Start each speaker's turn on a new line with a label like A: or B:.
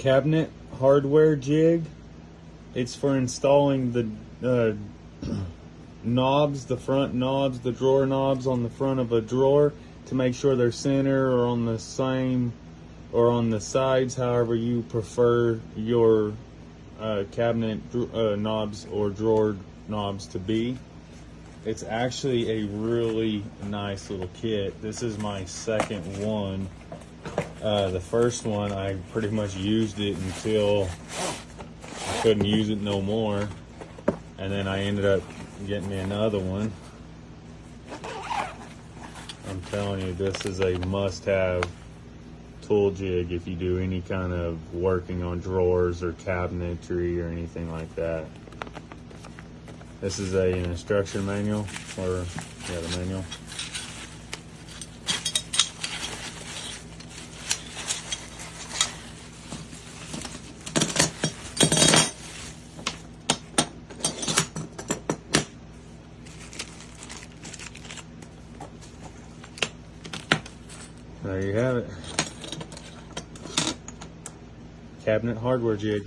A: cabinet hardware jig. It's for installing the knobs, the front knobs, the drawer knobs on the front of a drawer to make sure they're center or on the same or on the sides, however you prefer your cabinet knobs or drawer knobs to be. It's actually a really nice little kit. This is my second one. The first one I pretty much used it until I couldn't use it no more, and then I ended up getting me another one. I'm telling you, this is a must-have tool jig if you do any kind of working on drawers or cabinetry or anything like that. This is an instruction manual, or yeah, the manual. There you have it. Cabinet hardware jig.